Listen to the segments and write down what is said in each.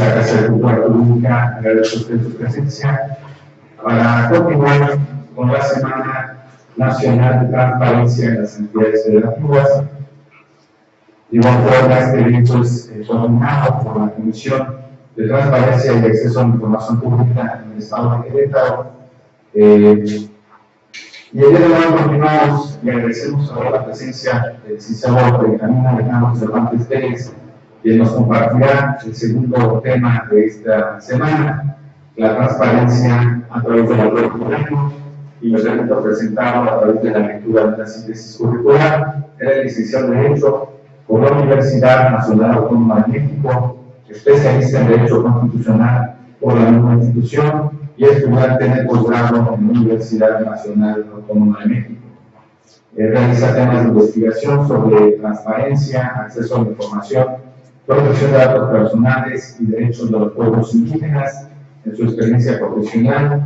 esta Casa de Cultura Pública, agradezco a usted su presencia para continuar con la Semana Nacional de Transparencia en las Entidades Federativas. De igual forma, este evento es coordinado por la Comisión de Transparencia y Acceso a la Información Pública en el Estado de Querétaro. Y el día de hoy continuamos y agradecemos ahora la presencia del licenciado Benjamín Alejandro Cervantes Pérez, quien nos compartirá el segundo tema de esta semana, la transparencia a través de la red curricular, y nos permito presentarlo a través de la lectura de la síntesis curricular. Era licenciado en Derecho por la Universidad Nacional Autónoma de México, especialista en Derecho Constitucional por la misma institución y estudiante en el posgrado en la Universidad Nacional Autónoma de México. Realiza temas de investigación sobre transparencia, acceso a la información, protección de datos personales y derechos de los pueblos indígenas. En su experiencia profesional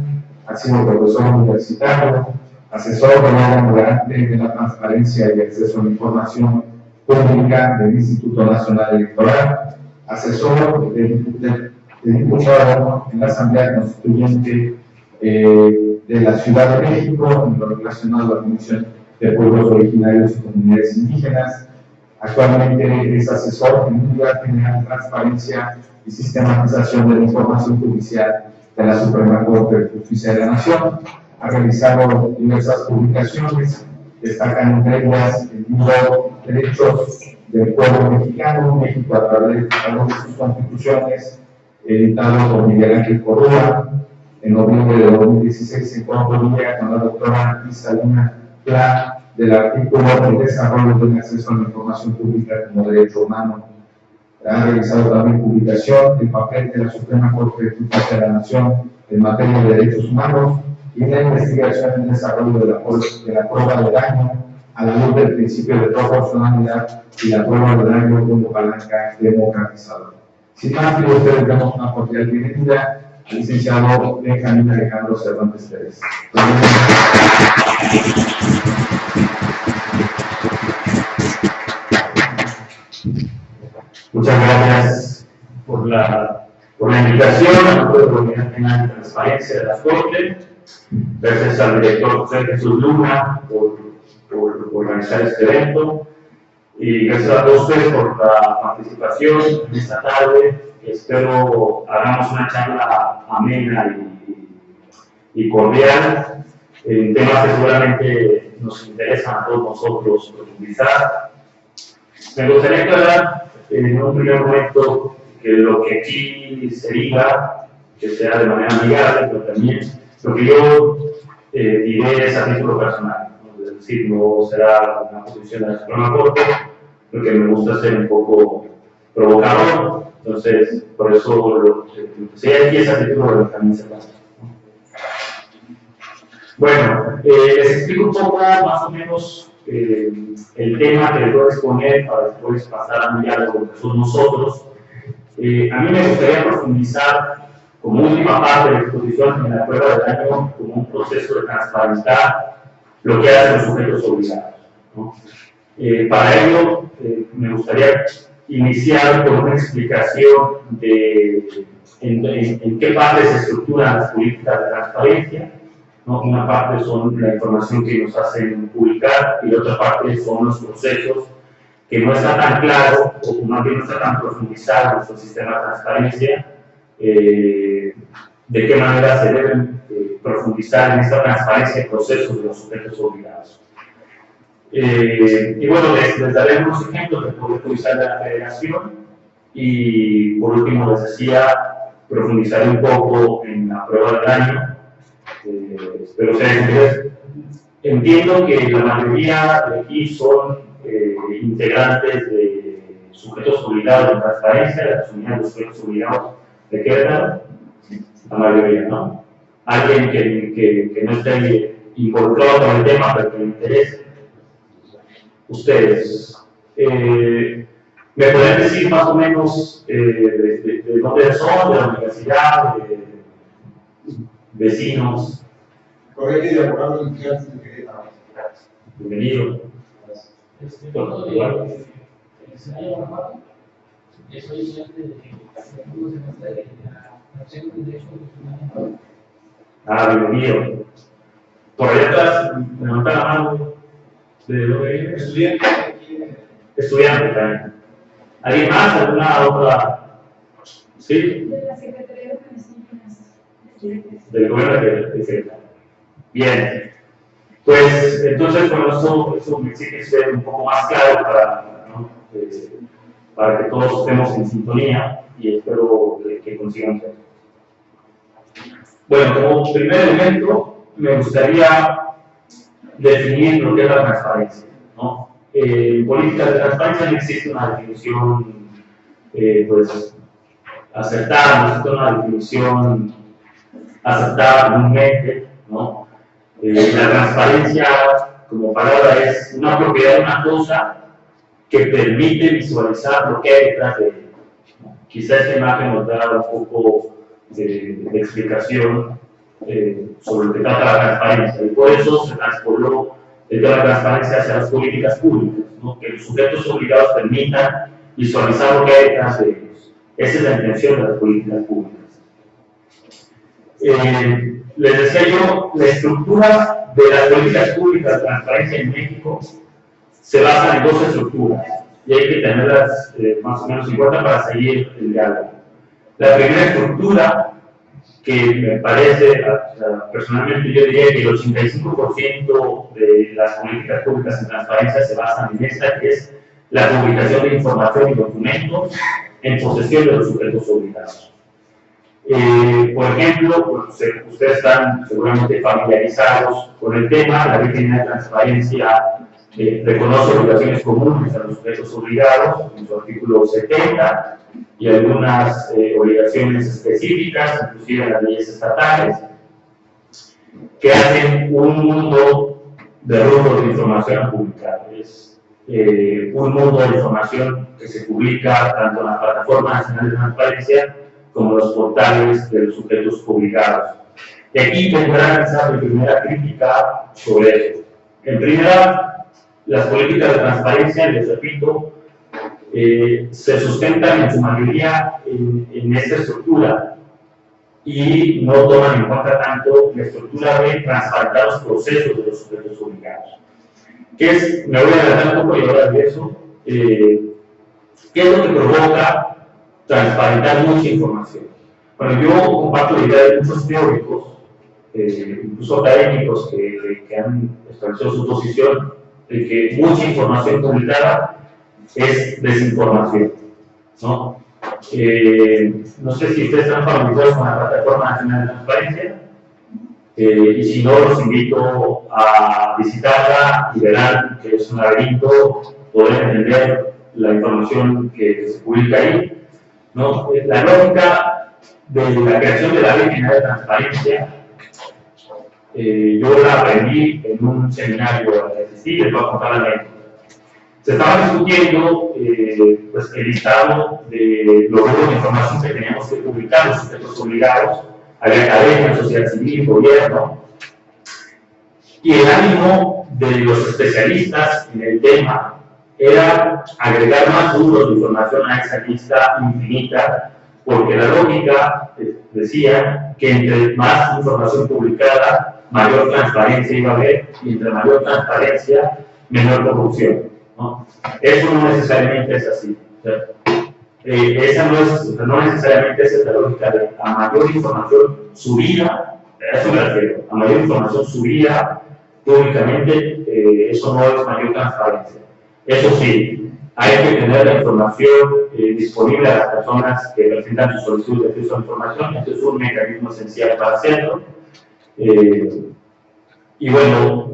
ha sido profesor universitario, asesor del órgano garante de la transparencia y acceso a la información pública del Instituto Nacional Electoral, asesor del diputado en la Asamblea Constituyente de la Ciudad de México en lo relacionado a la Comisión de Pueblos Originarios y Comunidades Indígenas. Actualmente es asesor en Unidad General de Transparencia y Sistematización de la Información Judicial de la Suprema Corte de Justicia de la Nación. Ha realizado diversas publicaciones, destacan entre ellas el libro Derechos del Pueblo Mexicano, México a través de sus constituciones, editado por Miguel Ángel Correa. En noviembre de 2016 se encontró con la doctora Isalina Pla del artículo El desarrollo del acceso a la información pública como derecho humano. Ha realizado también publicación El papel de la Suprema Corte de Justicia de la Nación en materia de derechos humanos y la investigación en el desarrollo de la prueba de daño a la luz del principio de proporcionalidad y la prueba de daño como palanca democratizadora. Sin más, quiero ustedes damos una cordial bienvenida al licenciado Benjamín Alejandro Cervantes Pérez. Muchas gracias por la invitación a nombre de la Unidad General de Transparencia de la Corte. Gracias al director José Jesús Luna por organizar este evento. Y gracias a todos ustedes por la participación en esta tarde. Espero hagamos una charla amena y cordial en temas que seguramente nos interesan a todos nosotros profundizar. Me gustaría aclarar en un primer momento que lo que aquí se diga, que sea de manera amigable, pero también lo que yo diré es a título personal, ¿no? Es decir, no será una posición de la Suprema Corte, porque me gusta ser un poco provocador, entonces por eso lo que aquí es a título de Benjamín Cervantes. Bueno, les explico un poco más o menos el tema que les voy a exponer para después pasar a un diálogo que somos nosotros. A mí me gustaría profundizar como última parte de la exposición en la prueba de daño como un proceso de transparentar lo que hacen los sujetos obligados, ¿no? Para ello, me gustaría iniciar con una explicación de en qué parte se estructuran las políticas de transparencia, ¿no? Una parte son la información que nos hacen publicar y otra parte son los procesos que no está tan claro o más bien no está tan profundizado en nuestro sistema de transparencia, de qué manera se deben profundizar en esta transparencia de procesos de los sujetos obligados. Y bueno, les daré unos ejemplos del Poder Judicial de la Federación y por último les decía, profundizaré un poco en la prueba de daño. Espero ser entiendo que la mayoría de aquí son integrantes de sujetos obligados de transparencia, de las unidades de sujetos obligados de Querétaro, la mayoría, ¿no? Alguien que no esté involucrado con el tema, pero que le interese. Ustedes, ¿me pueden decir más o menos de dónde son, de la universidad, de vecinos? Colegio de Abogados Iniciantes de Querétaro. Bienvenido. soy estudiante de segundo semestre de la opción de Derecho Constitucional. Bienvenido. Por allá atrás, me levanta la mano. ¿De dónde viene? Estudiante. Estudiante también. ¿Alguien más? ¿Alguna otra? ¿Sí? De la Secretaría de Organización Financiera. Del gobierno de Secretaría. Bien. Pues entonces, bueno, eso me exige ser un poco más claro para, ¿no? Para que todos estemos en sintonía y espero que consigamos eso. Bueno, como primer elemento, me gustaría definir lo que es la transparencia, ¿no? En política de transparencia no existe una definición pues, acertada, no existe una definición aceptada comúnmente, ¿no? La transparencia como palabra es una propiedad de una cosa que permite visualizar lo que hay detrás de ella. Quizá esta imagen nos da un poco de explicación sobre lo que trata la transparencia, y por eso se transpoló de la transparencia hacia las políticas públicas, ¿no? Que los sujetos obligados permitan visualizar lo que hay detrás de ellos. Esa es la intención de las políticas públicas. Les decía yo, la estructura de las políticas públicas de transparencia en México se basa en dos estructuras, y hay que tenerlas más o menos en cuenta para seguir el diálogo. La primera estructura, que me parece, personalmente yo diría que el 85% de las políticas públicas en transparencia se basan en esta, que es la publicación de información y documentos en posesión de los sujetos obligados. Por ejemplo, pues, ustedes están seguramente familiarizados con el tema. La Ley General de Transparencia reconoce obligaciones comunes a los sujetos obligados en su artículo 70 y algunas obligaciones específicas, inclusive en las leyes estatales, que hacen un mundo de rubros de información a publicar. Es un mundo de información que se publica tanto en la Plataforma Nacional de Transparencia como los portales de los sujetos obligados. Y aquí vendrá esa primera crítica sobre eso. En primera, las políticas de transparencia, les repito, se sustentan en su mayoría en esta estructura y no toman en cuenta tanto la estructura de transparentar los procesos de los sujetos obligados. ¿Qué es? Me voy a adelantar un poco y hablar de eso. ¿Qué es lo que provoca transparentar mucha información? Bueno, yo comparto la idea de muchos teóricos, incluso académicos que han establecido su posición de que mucha información publicada es desinformación, ¿no? No sé si ustedes están familiarizados con la Plataforma Nacional de Transparencia, y si no, los invito a visitarla y verán que es un laberinto, podrán entender la información que se publica ahí, ¿no? La lógica de la creación de la Ley General de Transparencia, yo la aprendí en un seminario que asistí, les voy a contar la anécdota. Se estaba discutiendo pues, el listado de los grupos de información que teníamos que publicar, los sujetos obligados, a la academia, sociedad civil, gobierno, y el ánimo de los especialistas en el tema era agregar más grupos de información a esa lista infinita, porque la lógica decía que entre más información publicada, mayor transparencia iba a haber, y entre mayor transparencia, menor corrupción, ¿no? Eso no necesariamente es así. O sea, esa no necesariamente es la lógica de a mayor información subida, a eso me refiero, a mayor información subida públicamente, eso no es mayor transparencia. Eso sí, hay que tener la información disponible a las personas que presentan su solicitud de acceso a la información. Este es un mecanismo esencial para hacerlo. Y bueno,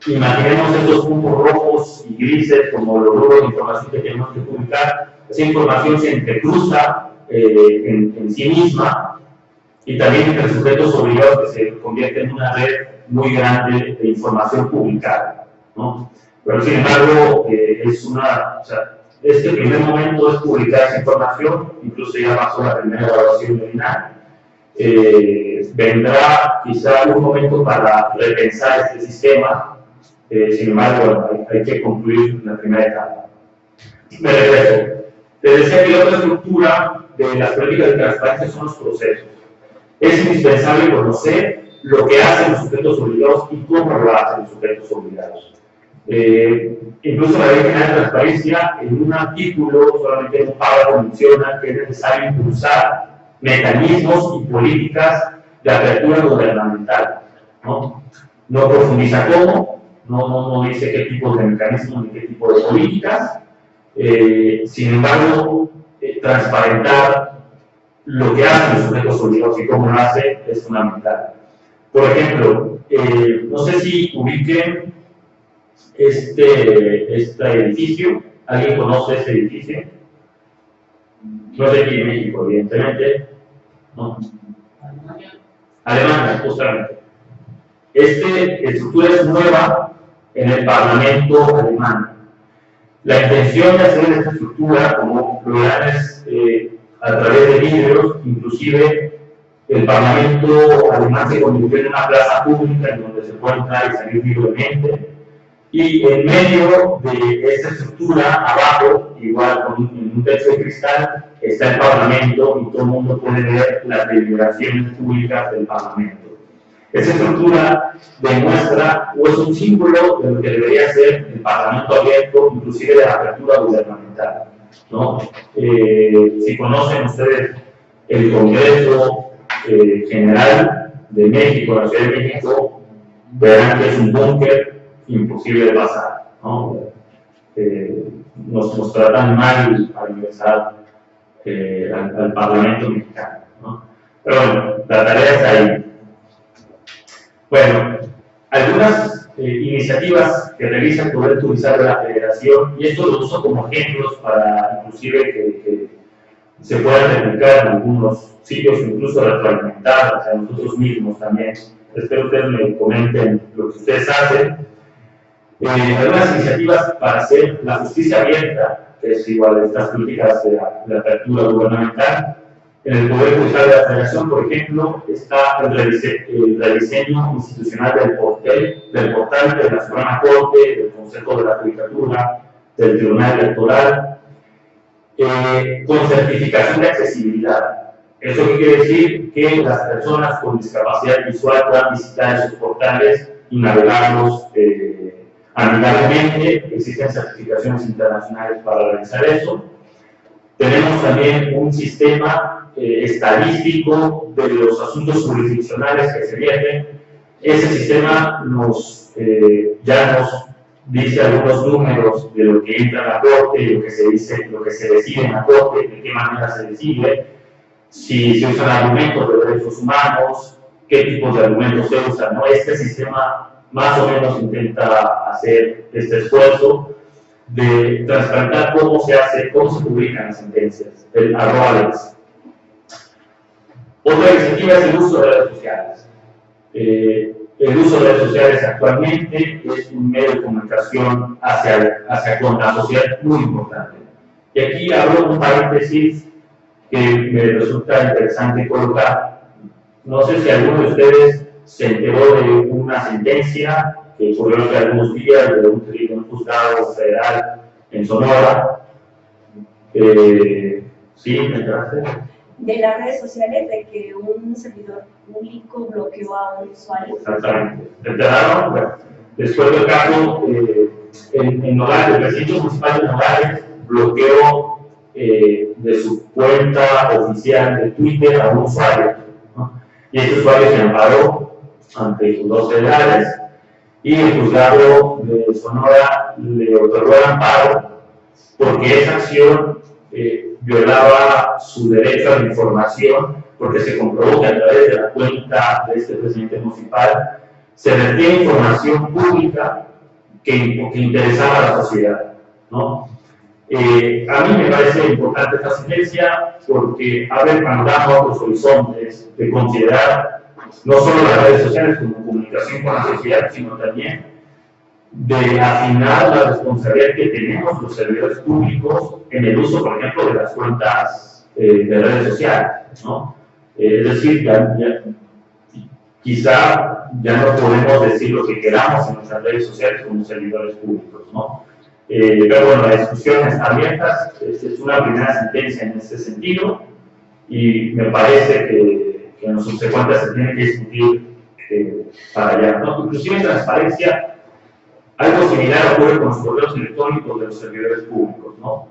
imaginemos estos puntos rojos y grises como los grupos de información que tenemos que publicar. Esa información se entrecruza en sí misma y también entre sujetos obligados que se convierten en una red muy grande de información publicada, ¿no? Pero sin embargo, o sea, este primer momento es publicar esa información, incluso ya pasó la primera evaluación nominal. Vendrá quizá un momento para repensar este sistema, sin embargo, hay que concluir la primera etapa. Me regreso. Te decía que la otra estructura de las políticas de transparencia son los procesos. Es indispensable conocer lo que hacen los sujetos obligados y cómo lo hacen los sujetos obligados. Incluso la Ley General de Transparencia, en un artículo, solamente en un párrafo, menciona que es necesario impulsar mecanismos y políticas de apertura gubernamental. No profundiza cómo, no dice qué tipo de mecanismos ni qué tipo de políticas. Sin embargo, transparentar lo que hacen los sujetos obligados y cómo lo hace es fundamental. Por ejemplo, no sé si ubiquen este edificio. ¿Alguien conoce este edificio? No sé aquí en México, evidentemente. ¿No? Alemania, justamente. Esta estructura es nueva en el Parlamento alemán. La intención de hacer esta estructura, como lo verán, es a través de vidrios. Inclusive el Parlamento alemán se convirtió en una plaza pública en donde se puede entrar y salir libremente. Y en medio de esta estructura, abajo, igual en un techo de cristal, está el Parlamento y todo el mundo puede ver las deliberaciones públicas del Parlamento. Esa estructura demuestra o es un símbolo de lo que debería ser el Parlamento abierto, inclusive de la apertura gubernamental, ¿no? Si conocen ustedes el Congreso General de México, la Ciudad de México, verán que es un búnker imposible de pasar, ¿no? Nos tratan mal al ingresar al Parlamento mexicano, ¿no? Pero bueno, la tarea está ahí. Bueno, algunas iniciativas que realiza el Poder Judicial de la Federación, y esto lo uso como ejemplos para inclusive que se puedan replicar en algunos sitios, incluso retroalimentar hacia nosotros mismos también. Espero que ustedes me comenten lo que ustedes hacen. Algunas iniciativas para hacer la justicia abierta, que es igual a estas políticas de apertura gubernamental. En el Poder Judicial de la Federación, por ejemplo, está el rediseño institucional del portal de la Suprema Corte, del Consejo de la Judicatura, del Tribunal Electoral, con certificación de accesibilidad. ¿Eso qué quiere decir? Que las personas con discapacidad visual puedan visitar esos portales y navegarlos amigablemente. Existen certificaciones internacionales para realizar eso. Tenemos también un sistema estadístico de los asuntos jurisdiccionales que se vierten. Ese sistema ya nos dice algunos números de lo que entra a la Corte, lo que se decide en la Corte, de qué manera se decide, si se usan argumentos de derechos humanos, qué tipos de argumentos se usan, ¿no? Este sistema más o menos intenta hacer este esfuerzo de transparentar cómo se publican las sentencias, el @lex. Otra iniciativa es el uso de redes sociales. El uso de redes sociales actualmente es un medio de comunicación con la sociedad muy importante. Y aquí abro un paréntesis que me resulta interesante colocar. No sé si alguno de ustedes se enteró de una sentencia que ocurrió hace algunos días de un juzgado federal en Sonora. ¿Sí? ¿Me enteraste? De las redes sociales, de que un servidor público bloqueó a un usuario. Exactamente. ¿Se enteraron? Bueno, después del caso, en Nogales, el presidente municipal de Nogales bloqueó de su cuenta oficial de Twitter a un usuario, ¿no? Y este usuario se amparó ante juzgados federales y el juzgado de Sonora le otorgó el amparo porque esa acción violaba su derecho a la información, porque se comprobó que a través de la cuenta de este presidente municipal se vertía información pública que interesaba a la sociedad, ¿no? A mí me parece importante esta sentencia porque abre el panorama a otros horizontes de considerar no solo las redes sociales como comunicación con la sociedad, sino también de afinar la responsabilidad que tenemos los servidores públicos en el uso, por ejemplo, de las cuentas de redes sociales, ¿no? Es decir, quizá ya no podemos decir lo que queramos en nuestras redes sociales como servidores públicos, ¿no? Pero bueno, la discusión está abierta, es una primera sentencia en este sentido, y me parece que en los subsecuentes se tiene que discutir para allá, ¿no? Inclusive en transparencia, algo similar ocurre con los correos electrónicos de los servidores públicos, ¿no?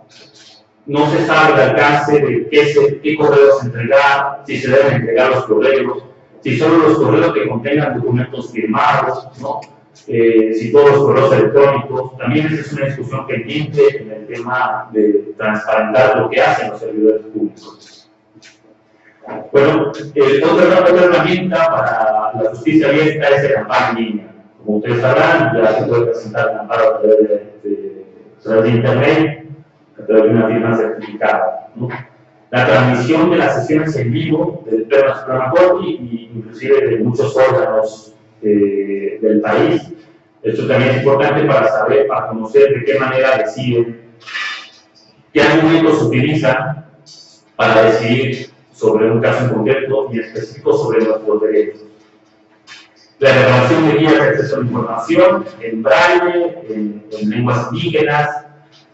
No se sabe el alcance de qué correos entregar, si se deben entregar los correos, si solo los correos que contengan documentos firmados, ¿no? Si todos los correos electrónicos. También esa es una discusión pendiente en el tema de transparentar lo que hacen los servidores públicos. Bueno, otra herramienta para la justicia abierta es el amparo en línea. Como ustedes sabrán, ya se puede presentar el amparo a través de Internet, a través de una firma certificada, ¿no? La transmisión de las sesiones en vivo del Pleno Suprema Corte y inclusive de muchos órganos del país. Esto también es importante para conocer de qué manera deciden, qué argumentos utilizan para decidir sobre un caso en concreto y específico sobre nuestros derechos. La elaboración de guías de acceso a la información en braille, en lenguas indígenas,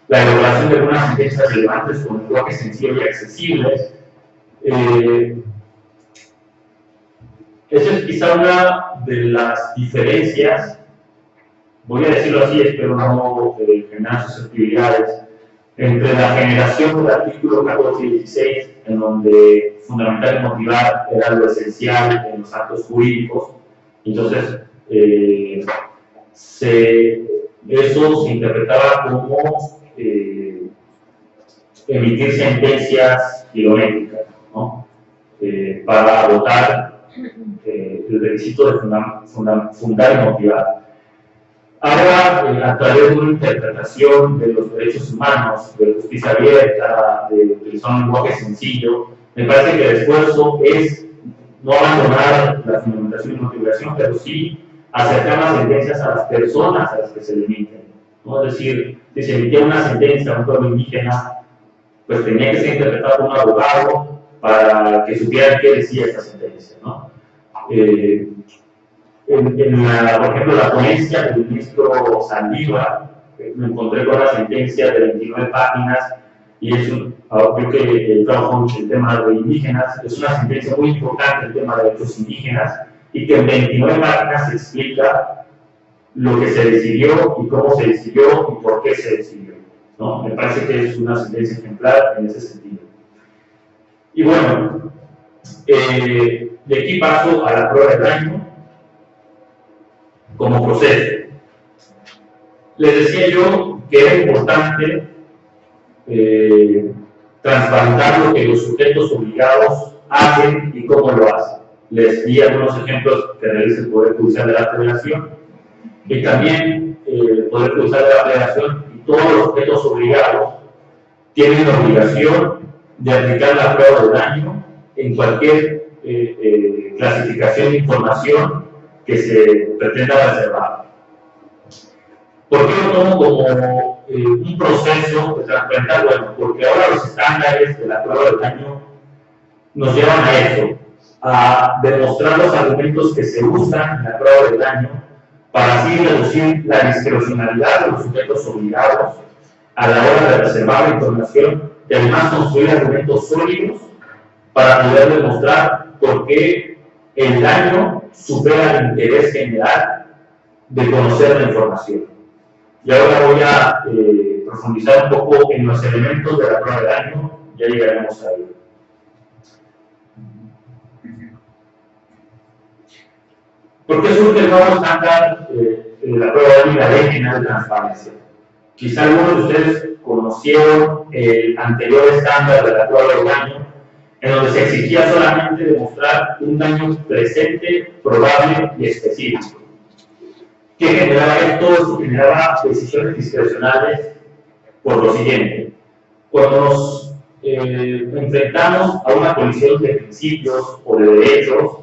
la elaboración de algunas sentencias relevantes con lenguaje sencillo y accesible. Esa es quizá una de las diferencias, voy a decirlo así, espero no generar susceptibilidades, entre la generación del artículo 14 y 16, en donde fundamental y motivar era lo esencial en los actos jurídicos. Entonces, eso se interpretaba como emitir sentencias kilométricas, ¿no? Para agotar el requisito de fundar y motivar. Ahora, a través de una interpretación de los derechos humanos, de justicia abierta, de utilizar un lenguaje sencillo, me parece que el esfuerzo es no abandonar la fundamentación y motivación, pero sí acercar las sentencias a las personas a las que se le emiten, ¿no? Es decir, si se emitía una sentencia a un pueblo indígena, pues tenía que ser interpretado por un abogado para que supieran qué decía esta sentencia, ¿no? Por ejemplo, la ponencia del ministro Saldívar, me encontré con la sentencia de 29 páginas, y es creo que el trabajo en el tema de indígenas es una sentencia muy importante en el tema de derechos indígenas, y que en 29 páginas se explica lo que se decidió y cómo se decidió y por qué se decidió, ¿no? Me parece que es una sentencia ejemplar en ese sentido. Y bueno, de aquí paso a la prueba de daño como proceso. Les decía yo que era importante transparentar lo que los sujetos obligados hacen y cómo lo hacen. Les di algunos ejemplos que realiza el Poder Judicial de la Federación, y también el Poder Judicial de la Federación y todos los sujetos obligados tienen la obligación de aplicar la prueba de daño en cualquier clasificación de información que se pretenda reservar. ¿Por qué lo tomo como un proceso de transparentar? Bueno, porque ahora los estándares de la prueba de daño nos llevan a eso, a demostrar los argumentos que se usan en la prueba de daño para así reducir la discrecionalidad de los sujetos obligados a la hora de reservar la información y además construir argumentos sólidos para poder demostrar por qué el daño supera el interés general de conocer la información. Y ahora voy a profundizar un poco en los elementos de la prueba de daño, ya llegaremos a ello. ¿Por qué surge el nuevo estándar la prueba de daño y la ley general de transparencia? Quizá algunos de ustedes conocieron el anterior estándar de la prueba de daño, en donde se exigía solamente demostrar un daño presente, probable y específico. ¿Qué generaba esto? Esto generaba decisiones discrecionales por lo siguiente. Cuando nos enfrentamos a una colisión de principios o de derechos,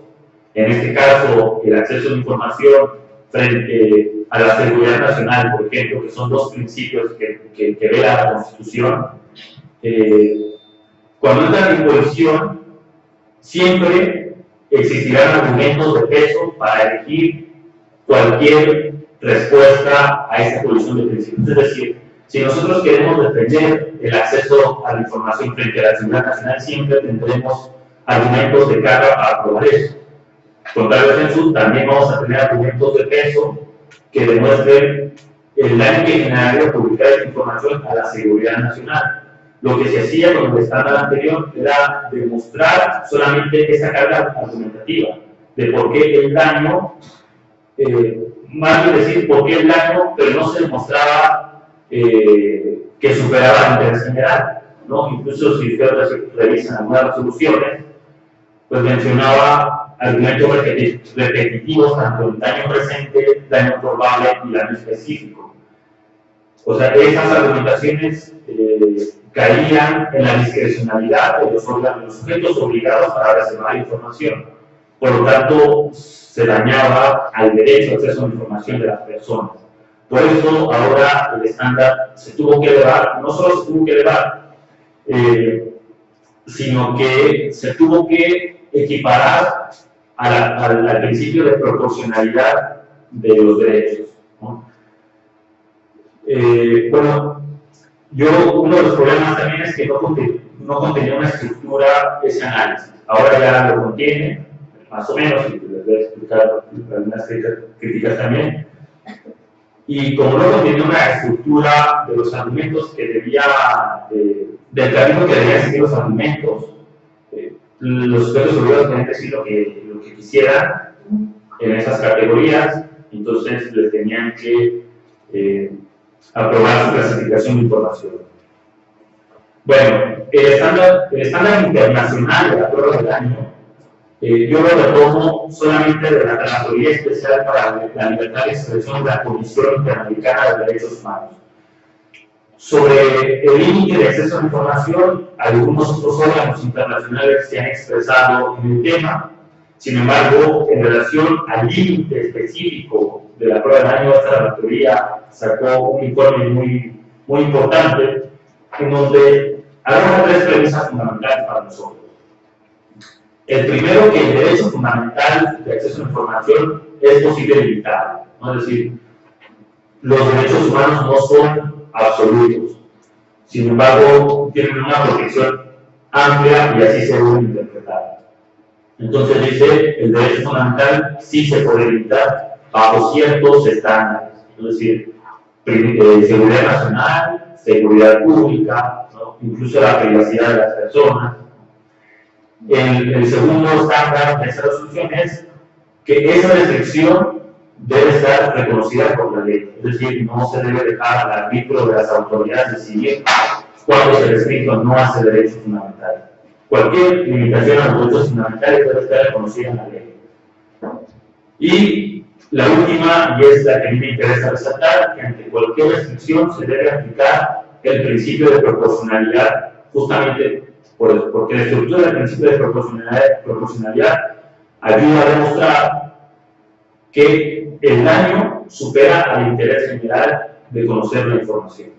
en este caso el acceso a la información frente a la seguridad nacional, por ejemplo, que son dos principios que vela la Constitución, cuando entran en colisión, siempre existirán argumentos de peso para elegir cualquier respuesta a esta colisión de principios. Es decir, Si nosotros queremos defender el acceso a la información frente a la seguridad nacional, siempre tendremos argumentos de carga para aprobar eso. Contrario a Census, también vamos a tener argumentos de peso que demuestren el daño que generaría publicar esta información a la seguridad nacional. Lo que se hacía con el estándar anterior era demostrar solamente esa carga argumentativa de por qué el daño, más que decir por qué el daño, pero no se demostraba que superaba el interés general, ¿no? Incluso si ustedes revisan algunas resoluciones, pues mencionaba argumentos repetitivos, tanto en daño presente, daño probable y daño específico. O sea, esas argumentaciones caían en la discrecionalidad de los sujetos obligados para reservar información. Por lo tanto, se dañaba al derecho a acceso a la información de las personas. Por eso, ahora el estándar se tuvo que elevar, no solo se tuvo que elevar, sino que se tuvo que equiparar al principio de proporcionalidad de los derechos, ¿no? Bueno, uno de los problemas también es que no contenía una estructura ese análisis. Ahora ya lo contiene, más o menos, y les voy a explicar algunas críticas también. Y como no contenía una estructura de los argumentos que debía, del camino que debían seguir los argumentos, los sujetos obligados tenían que decir lo que quisieran en esas categorías, entonces les tenían que aprobar su clasificación de información. Bueno, el estándar internacional de la prueba de daño, yo lo retomo solamente de la Relatoría Especial para la Libertad de Expresión de la Comisión Interamericana de Derechos Humanos. Sobre el límite de acceso a la información, algunos otros órganos internacionales se han expresado en el tema. Sin embargo, en relación al límite específico de la prueba de daño, esta relatoría sacó un informe muy importante en donde hay tres premisas fundamentales para nosotros. El primero, que el derecho fundamental de acceso a la información es posible limitar, ¿no? Es decir, los derechos humanos no son absolutos, sin embargo, tienen una protección amplia y así se deben interpretar. Entonces dice, el derecho fundamental sí se puede limitar bajo ciertos estándares, es decir, seguridad nacional, seguridad pública, ¿no? Incluso la privacidad de las personas. El segundo estándar de esa resolución es que esa restricción debe estar reconocida por la ley, es decir, no se debe dejar al arbitrio de las autoridades decidir cuándo se restringe o no a ese derecho fundamental. Cualquier limitación a los derechos fundamentales debe estar reconocida en la ley. Y la última, y es la que a mí me interesa resaltar, que ante cualquier restricción se debe aplicar el principio de proporcionalidad, justamente porque la estructura del principio de proporcionalidad ayuda a demostrar que el daño supera al interés general de conocer la información.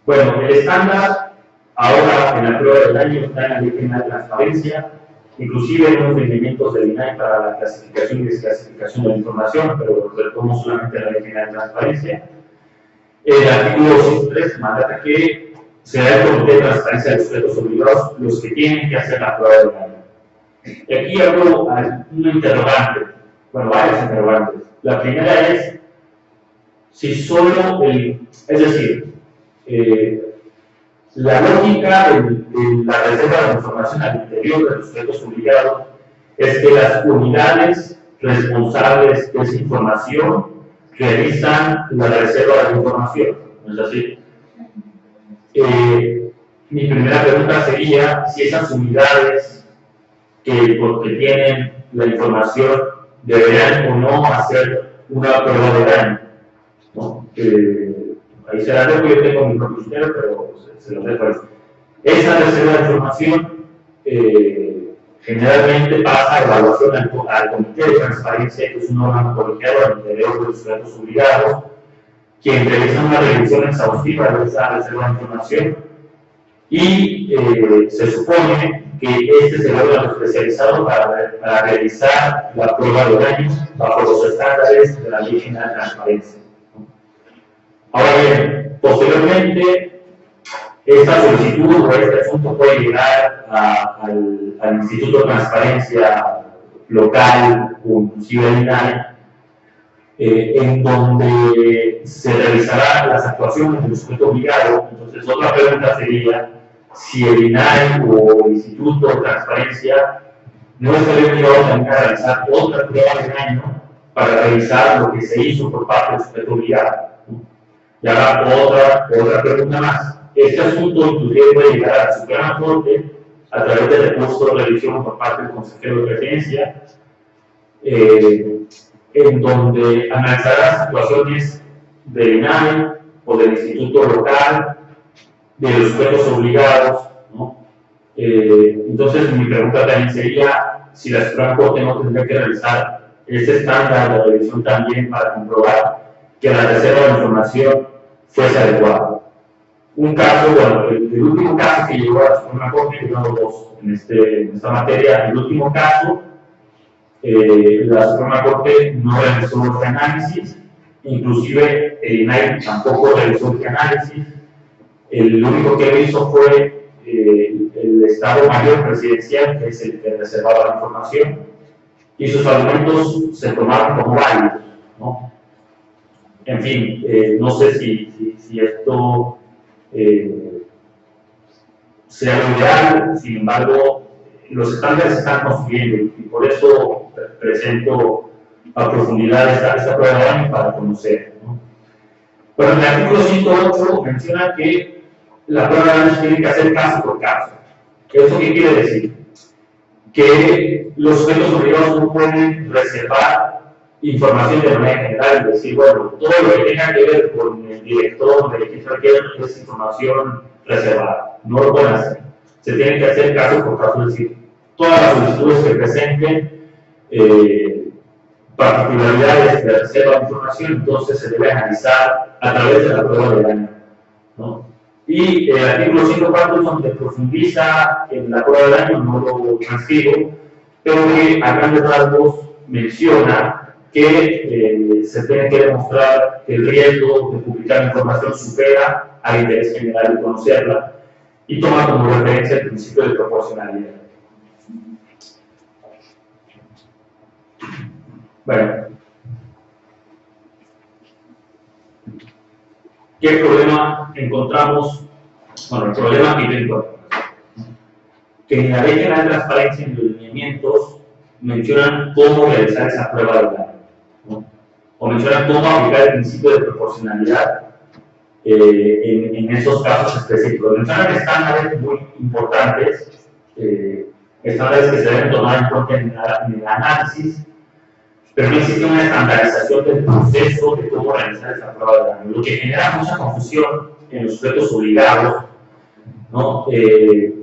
Bueno, el estándar ahora en la prueba del daño está en la Ley General de Transparencia, inclusive en los lineamientos del INAI para la clasificación y desclasificación de la información, pero retomo solamente la Ley General de Transparencia. El artículo 103 manda que será el Comité de Transparencia de los sujetos obligados los que tienen que hacer la prueba del daño. Y aquí hago una interrogante, bueno, varias interrogantes. La primera es si solo es decir, la lógica de la reserva de información al interior de los sujetos obligados es que las unidades responsables de esa información realizan la reserva de información, ¿no es así? Mi primera pregunta sería si esas unidades porque tienen la información deberán o no hacer una prueba de daño, ¿no? Ahí será lo que yo tengo mi propio criterio, pero se los dejo ahí. Esa reserva de información generalmente pasa a evaluación al Comité de Transparencia, que es un órgano colegiado al interior de los sujetos obligados, quien realiza una revisión exhaustiva de esa reserva de información y se supone que este es el órgano especializado para realizar la prueba de daños bajo los estándares de la Ley General de Transparencia, ¿no? Ahora bien, posteriormente, esta solicitud o este asunto puede llegar al Instituto de Transparencia local o inclusive al INAI, en donde se revisarán las actuaciones del sujeto obligado. Entonces, otra pregunta sería si el INAI o el Instituto de Transparencia no estaría obligado también a realizar otra prueba de daño para revisar lo que se hizo por parte del sujeto obligado. Y ahora otra pregunta más. Este asunto inclusive puede llegar a la Suprema Corte a través del recurso de revisión por parte del consejero de presidencia, en donde analizará las situaciones del INAI o del instituto local, de los sujetos obligados, ¿no? Entonces, mi pregunta también sería si la Suprema Corte no tendría que realizar ese estándar de revisión también para comprobar que la reserva de información fuese adecuada. Un caso, bueno, el último caso que llegó a la Suprema Corte, llegaron dos en esta materia, el último caso, la Suprema Corte no realizó este análisis, inclusive el INAI tampoco realizó este análisis. El único que hizo fue el Estado Mayor Presidencial, que es el que reservaba la información, y sus argumentos se tomaron como válidos, ¿no? En fin, no sé si esto sea lo ideal, sin embargo, los estándares se están construyendo y por eso presento a profundidad esta prueba de daño para conocer, ¿no? Bueno, en el artículo 108 menciona que la prueba de daño tiene que hacer caso por caso. ¿Eso qué quiere decir? Que los sujetos obligados no pueden reservar información de manera general, es decir, bueno, todo lo que tenga que ver con el director del registro es información reservada. No lo pueden hacer. Se tiene que hacer caso por caso, es decir, todas las solicitudes que presenten particularidades de reserva de información, entonces se debe analizar a través de la prueba de daño, ¿no? Y el artículo 104 es donde profundiza en la prueba de daño, no lo transcribo, pero que a grandes rasgos menciona que se tiene que demostrar que el riesgo de publicar información supera al interés general de conocerla y toma como referencia el principio de proporcionalidad. Bueno, ¿qué problema encontramos? Bueno, el problema que yo encuentro, que en la Ley General de Transparencia en los lineamientos mencionan cómo realizar esa prueba de daño, ¿no? O mencionan cómo aplicar el principio de proporcionalidad en esos casos específicos. Mencionan estándares muy importantes, estándares que se deben tomar en cuenta en el análisis, pero no existe una estandarización del proceso de cómo realizar esa prueba de daño, lo que genera mucha confusión en los sujetos obligados, ¿no? De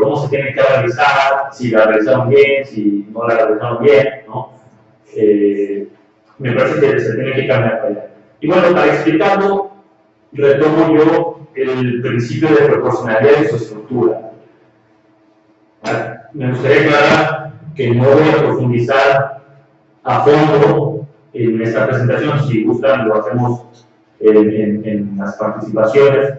cómo se tiene que realizar, si la realizaron bien, si no la realizaron bien, ¿no? Me parece que se tiene que cambiar para allá. Y bueno, para explicarlo, retomo yo el principio de proporcionalidad y su estructura. Me gustaría aclarar que no voy a profundizar a fondo en esta presentación. Si gustan, lo hacemos en las participaciones.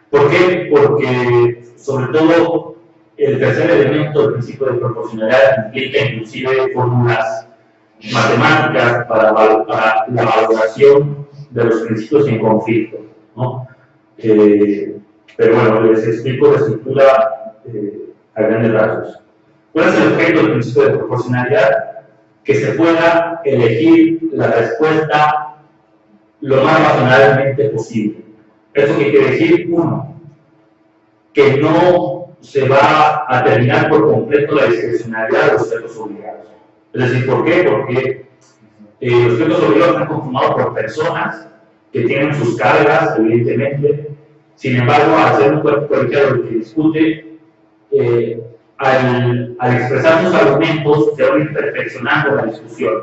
¿Por qué? Porque, sobre todo, el tercer elemento del principio de proporcionalidad implica inclusive fórmulas matemáticas para la valoración de los principios en conflicto, ¿no? Pero bueno, les explico la estructura a grandes rasgos. ¿Cuál es el objeto del principio de proporcionalidad? Que se pueda elegir la respuesta lo más razonablemente posible. ¿Eso qué quiere decir? Uno, que no se va a terminar por completo la discrecionalidad de los sujetos obligados. Es decir, ¿por qué? Porque los sujetos obligados están conformados por personas que tienen sus cargas, evidentemente. Sin embargo, al ser un cuerpo colegiado que discute, al expresar sus argumentos se va a ir perfeccionando la discusión,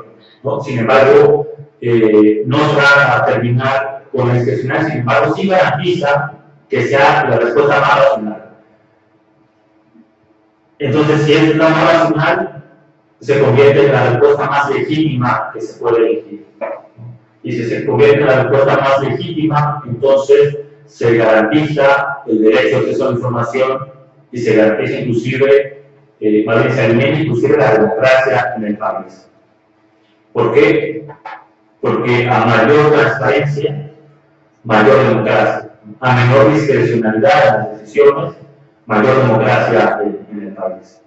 ¿no? Sin embargo, no se va a terminar con la discrecionalidad, sin embargo, sí garantiza que sea la respuesta más racional. Entonces, si es la más racional, se convierte en la respuesta más legítima que se puede elegir. Y si se convierte en la respuesta más legítima, entonces se garantiza el derecho a acceso a la información y se garantiza inclusive, más bien se alimenta inclusive la democracia en el país. ¿Por qué? Porque a mayor transparencia, mayor democracia. A menor discrecionalidad en las decisiones, mayor democracia en el país.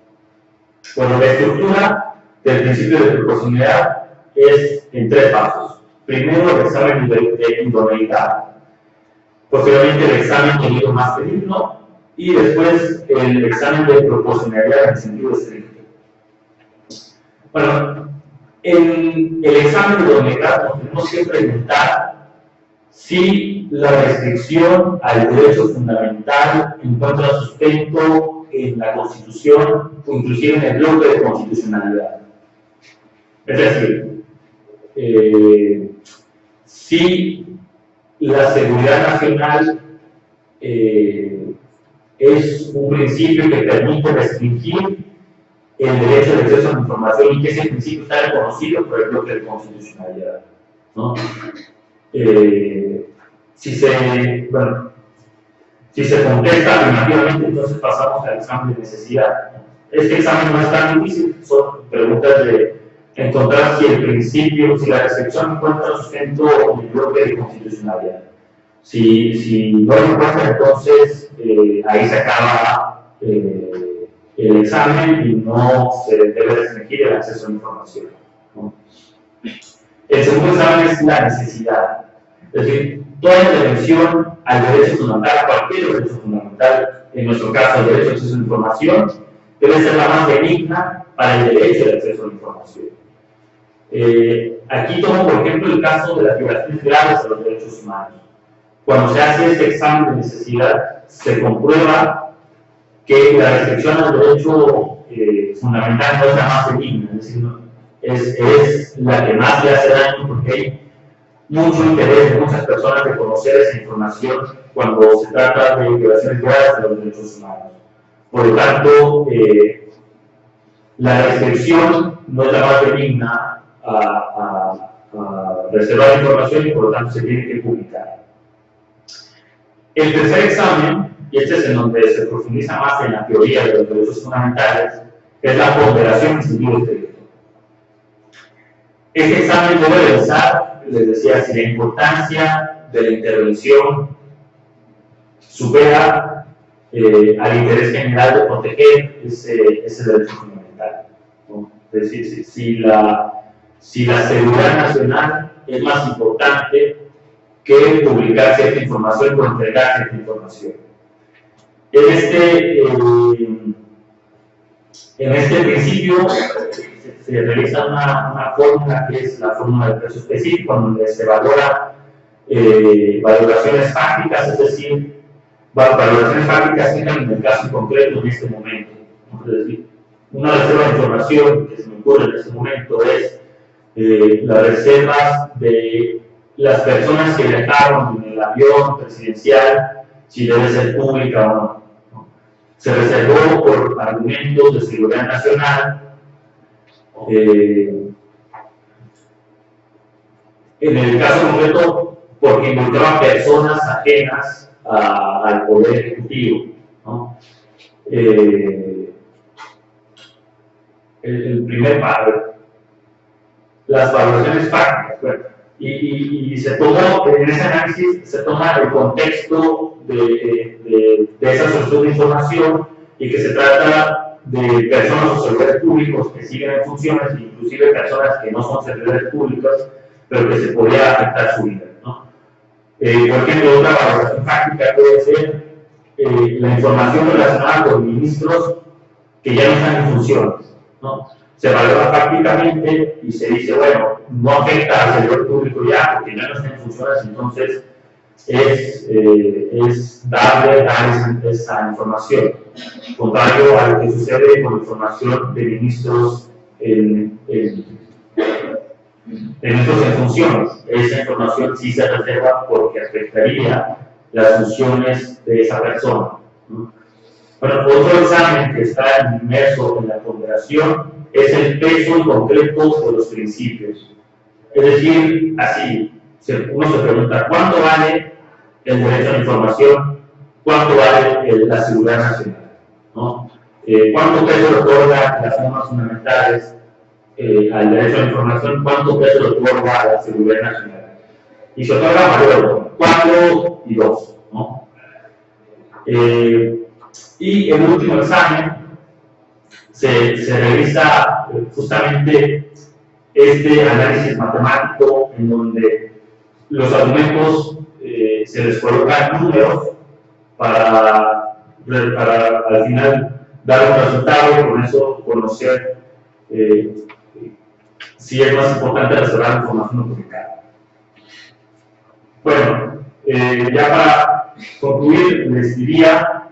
Bueno, la estructura del principio de proporcionalidad es en 3 pasos. Primero, el examen de idoneidad, posteriormente el examen de nivel más benigno y después el examen de proporcionalidad en el sentido estricto. Bueno, en el examen de idoneidad nos tenemos que preguntar si la restricción al derecho fundamental encuentra sustento en la Constitución o inclusive en el bloque de constitucionalidad. Es decir, si la seguridad nacional es un principio que permite restringir el derecho de acceso a la información y que ese principio está reconocido por el bloque de constitucionalidad, ¿no? Si se contesta afirmativamente, entonces pasamos al examen de necesidad. Este examen no es tan difícil, son preguntas de encontrar si el principio, si la restricción encuentra sustento en el bloque de constitucionalidad. Si no lo encuentra, entonces ahí se acaba el examen y no se debe restringir el acceso a la información, ¿no? El segundo examen es la necesidad. Es decir, toda intervención al derecho fundamental, cualquier derecho fundamental, en nuestro caso el derecho de acceso a la información, debe ser la más benigna para el derecho de acceso a la información. Aquí tomo, por ejemplo, el caso de las violaciones graves a los derechos humanos. Cuando se hace este examen de necesidad, se comprueba que la restricción al derecho fundamental no es la más benigna, es decir, es la que más le hace daño porque hay mucho interés de muchas personas de conocer esa información cuando se trata de violaciones graves de los derechos humanos. Por lo tanto, la restricción no es la más benigna a reservar la información y por lo tanto se tiene que publicar. El tercer examen, y este es en donde se profundiza más en la teoría de los derechos fundamentales, es la ponderación en sentido estricto. Este examen debe revisar, les decía, si la importancia de la intervención supera al interés general de proteger ese derecho fundamental, ¿no? Es decir, si la seguridad nacional es más importante que publicar cierta información o entregar cierta información. En este principio se realiza una fórmula que es la fórmula del precio específico, donde se valora valoraciones fácticas, es decir, valoraciones fácticas que en el caso concreto en este momento. Es decir, una reserva de información que se me ocurre en este momento es las reservas de las personas que viajaron en el avión presidencial, si debe ser pública o no. Se reservó por argumentos de seguridad nacional. En el caso concreto, porque involucraba personas ajenas al poder ejecutivo, ¿no? El primer párrafo, las valoraciones fácticas, bueno, y se toma, en ese análisis se toma el contexto de esa solicitud de información y que se trata de personas o servidores públicos que siguen en funciones, inclusive personas que no son servidores públicos, pero que se podría afectar su vida, ¿no? Por ejemplo, otra valoración fáctica puede ser la información relacionada con ministros que ya no están en funciones, ¿no? Se valora fácticamente y se dice, bueno, no afecta al servidor público ya, porque ya no está en funciones, entonces es dar esa información, contrario a lo que sucede con la información de ministros en funciones. Esa información sí se reserva porque afectaría las funciones de esa persona, ¿no? Bueno, otro examen que está inmerso en la ponderación es el peso en concreto de los principios. Es decir, así, uno se pregunta, ¿cuánto vale el derecho a la información? ¿Cuánto vale la seguridad nacional? ¿No? ¿Cuánto peso le otorga las normas fundamentales al derecho a la información? ¿Cuánto peso le otorga a la seguridad nacional? Y se otorga mayor, 4 y 2. ¿No? Y el último examen se revisa justamente este análisis matemático en donde los argumentos se les colocan números para al final dar un resultado y con eso conocer si es más importante reservar información o publicar. Bueno, ya para concluir, les diría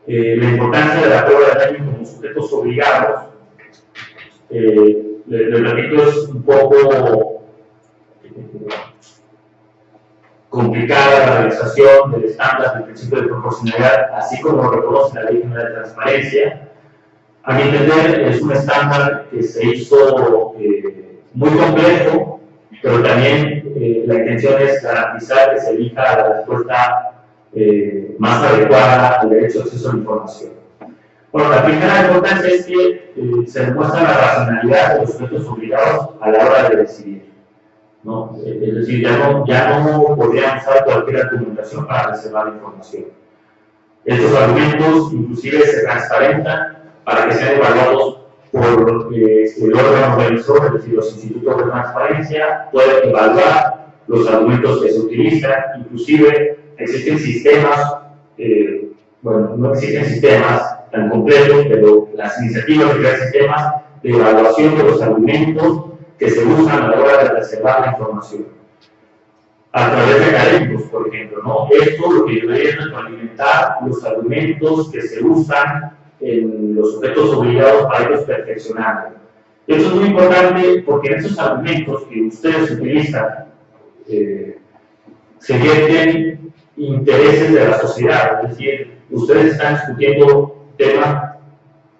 la importancia de la prueba de daño como sujetos obligados. Les repito, es un poco complicada la realización del estándar del principio de proporcionalidad, así como lo reconoce la Ley General de Transparencia. A mi entender, es un estándar que se hizo muy complejo, pero también la intención es garantizar que se elija la respuesta más adecuada al derecho de acceso a la información. Bueno, la primera importancia es que se demuestra la racionalidad de los sujetos obligados a la hora de decidir, ¿no? Es decir, ya no podrían usar cualquier argumentación para reservar la información. Estos argumentos inclusive se transparentan para que sean evaluados por el órgano revisor, es decir, los institutos de transparencia pueden evaluar los argumentos que se utilizan, inclusive existen sistemas, bueno, no existen sistemas tan completos, pero las iniciativas de crear sistemas de evaluación de los argumentos que se usan a la hora de reservar la información. A través de académicos, por ejemplo, ¿no? Esto lo que debería es retroalimentar los argumentos que se usan en los sujetos obligados para ellos perfeccionarlo. Eso es muy importante porque en esos argumentos que ustedes utilizan se vierten intereses de la sociedad, es decir, ustedes están discutiendo temas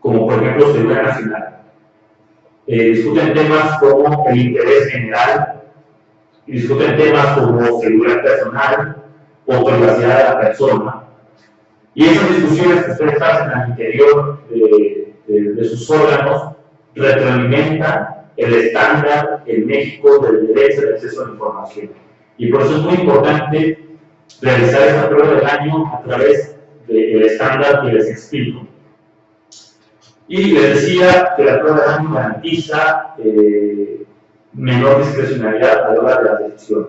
como por ejemplo seguridad nacional, discuten temas como el interés general, discuten temas como seguridad personal o privacidad de la persona, y esas discusiones que ustedes hacen al interior de sus órganos retroalimentan el estándar en México del derecho de acceso a la información. Y por eso es muy importante realizar esta prueba de daño a través del estándar que les explico. Y les decía que la prueba de daño garantiza menor discrecionalidad a la hora de las decisiones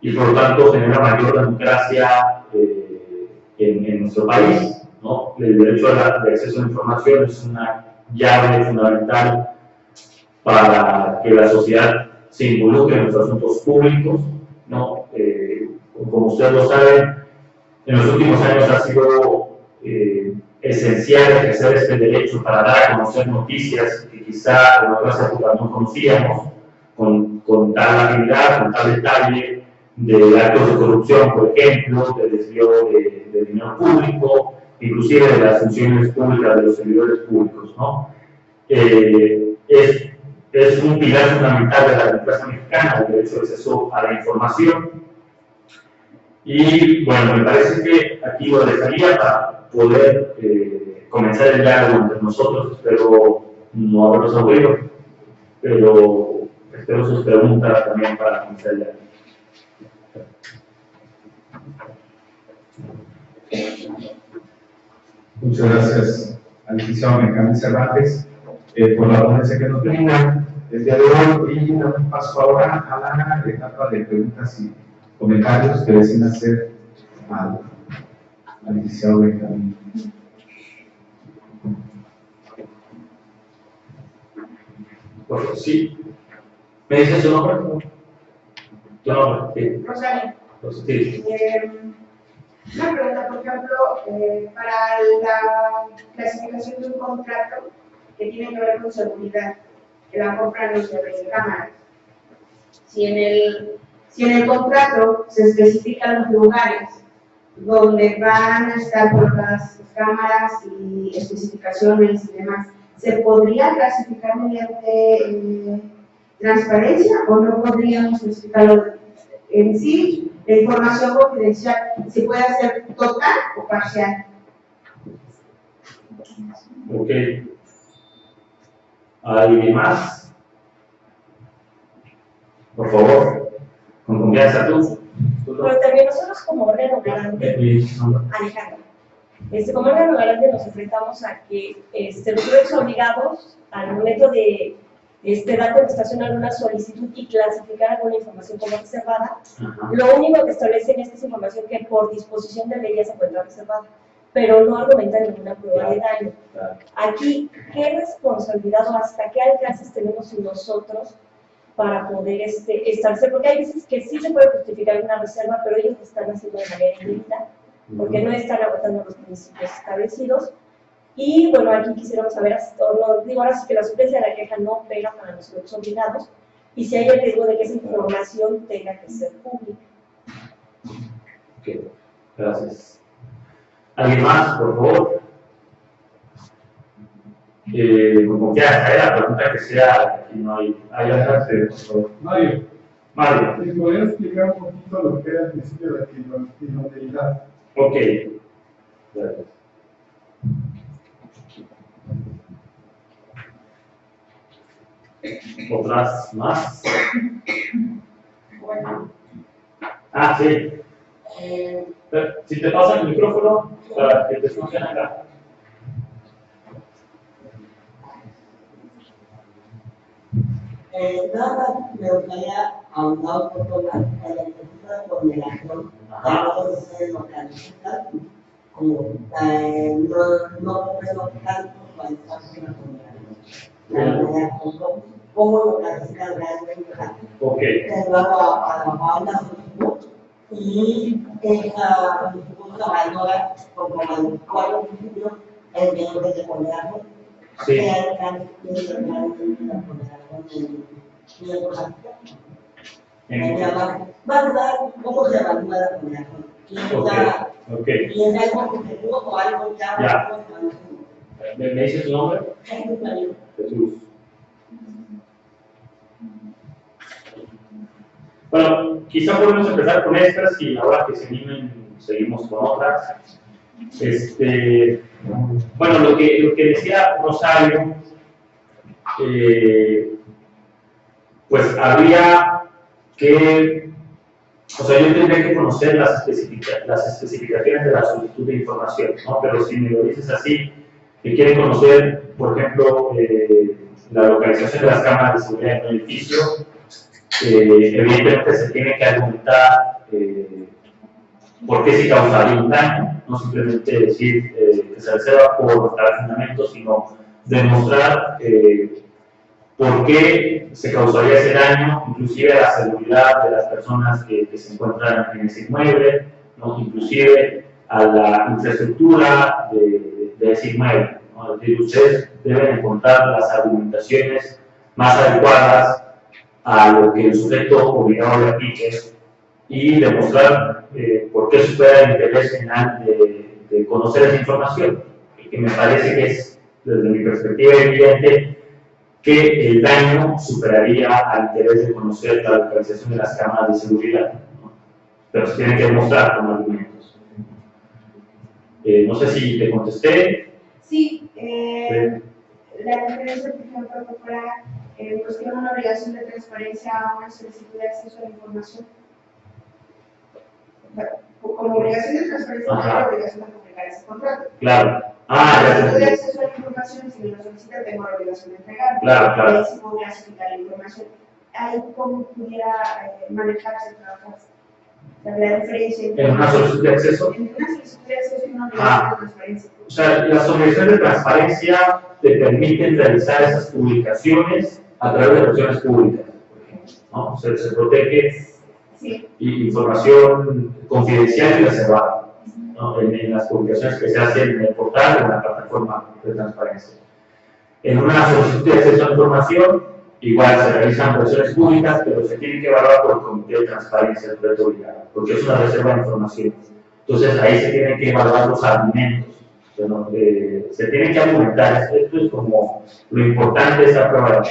y por lo tanto genera mayor democracia en nuestro país, ¿no? El derecho de acceso a la información es una llave fundamental para que la sociedad se involucre en los asuntos públicos, ¿no? Como ustedes lo saben, en los últimos años ha sido esencial ejercer este derecho para dar a conocer noticias que quizá en otras épocas no conocíamos, con tal habilidad, con tal detalle de actos de corrupción, por ejemplo, de desvío de dinero público, inclusive de las funciones públicas de los servidores públicos, ¿no? Es un pilar fundamental de la democracia mexicana, el derecho de acceso a la información. Y bueno, me parece que aquí lo dejaría para poder comenzar el diálogo entre nosotros. Espero no haberlos aburrido, pero espero sus preguntas también para comenzar el diálogo. Muchas gracias al licenciado Benjamín Cervantes por la ponencia que nos brinda el día de hoy, y damos paso ahora a la etapa de preguntas y comentarios que deseen hacer al licenciado Benjamín. Bueno, sí. ¿Me dices su nombre? ¿Tu nombre? Sí. Rosario. Sí. Una pregunta, por ejemplo, para la clasificación de un contrato que tiene que ver con seguridad, que la compra no se ve en cámaras. Si en el contrato se especifican los lugares donde van a estar colocadas las cámaras y especificaciones y demás, ¿se podría clasificar mediante transparencia o no podríamos especificarlo en sí, la información confidencial se puede hacer total o parcial. Ok. ¿Alguien más? Por favor, con confianza tú. Pero también nosotros como órgano garante, Alejandra, como órgano garante nos enfrentamos a que los vemos obligados al momento de dar contestación a alguna solicitud y clasificar alguna información como reservada. Ajá. Lo único que establecen es que es información que por disposición de ley ya se encuentra reservada, pero no argumentan ninguna prueba de daño. Claro. Aquí, ¿qué responsabilidad o hasta qué alcances tenemos nosotros para poder establecer? Porque hay veces que sí se puede justificar una reserva, pero ellos lo están haciendo de manera indebida, porque no están agotando los principios establecidos. Y bueno, aquí quisiéramos saber, digo ahora sí que la suplencia de la queja no opera para nosotros obligados, y si hay el riesgo de que esa información tenga que ser pública. Ok, gracias. ¿Alguien más, por favor? Con confianza, la pregunta que sea, aquí no hay. Hay adelante, por favor. Mario, Mario. ¿me podrías explicar un poquito lo que era el principio de idoneidad? Ok. Gracias. ¿Otras más? Bueno, Ah, sí. Si te pasan el micrófono para que te escuchen acá. nada más me gustaría ahondar un poco más en la necesidad de ponderación que luego ustedes lo califican como no comprendo tanto cuando estás en la ponderación. La manera cómo lo califican realmente. Ok. Luego a una solicitud y esa solicitud se valora como el cuatro principios el nivel de ponderación. Sí. ¿Cómo se evalúa la ponderación? Ok. ¿Y es algo objetivo o algo ya? ¿Me dices tu nombre? Jesús. Bueno, quizá podemos empezar con estas y ahora que se animen seguimos con otras. Bueno, lo que decía Rosario, pues habría que, o sea, yo tendría que conocer las especificaciones de la solicitud de información, ¿no? Pero si me lo dices así, que quiere conocer, por ejemplo, la localización de las cámaras de seguridad en un edificio, evidentemente se tiene que argumentar por qué se causaría un daño, no simplemente decir que se reserva por dar fundamentos, sino demostrar por qué se causaría ese daño, inclusive a la seguridad de las personas que se encuentran en ese inmueble, ¿no? Inclusive a la infraestructura de ese inmueble, ¿no? Es decir, ustedes deben encontrar las argumentaciones más adecuadas a lo que el sujeto obligado le aplique y demostrar por qué supera el interés final de conocer esa información, que me parece que es, desde mi perspectiva, evidente que el daño superaría al interés de conocer la localización de las cámaras de seguridad, ¿no? Pero se tiene que demostrar con argumentos. No sé si te contesté. Sí, la diferencia, por ejemplo, que fuera pues tiene una obligación de transparencia a una solicitud de acceso a la información. Como obligación de transparencia, no hay obligación de publicar ese contrato. Claro. La solicitud de acceso a la información, si me lo solicita, tengo la obligación de entregar. Claro. Y si puedo clasificar la información. Ahí, ¿cómo pudiera manejarse, trabajarse? La diferencia entre ¿En una solicitud de acceso? En una solicitud de acceso y una obligación de transparencia. O sea, las obligaciones de transparencia te permiten realizar esas publicaciones a través de versiones públicas, por ejemplo, ¿no? Se protege información confidencial y reservada, ¿no? En las publicaciones que se hacen en el portal o en la plataforma de transparencia. En una solicitud de acceso a la información, igual se realizan versiones públicas, pero se tiene que evaluar por el Comité de Transparencia del Proyecto Obligado, porque es una reserva de información. Entonces, ahí se tienen que evaluar los argumentos. Se tiene que argumentar, esto es como lo importante de esta prueba,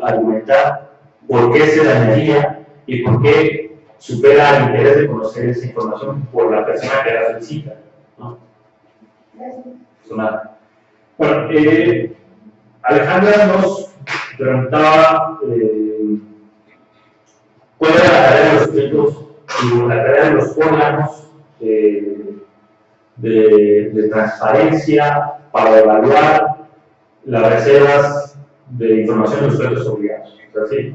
argumentar por qué se dañaría y por qué supera el interés de conocer esa información por la persona que la solicita, ¿no? Bueno, Alejandra nos preguntaba cuál era la tarea de los sujetos y la tarea de los órganos de transparencia para evaluar las reservas de información de los sujetos obligados. ¿Sí?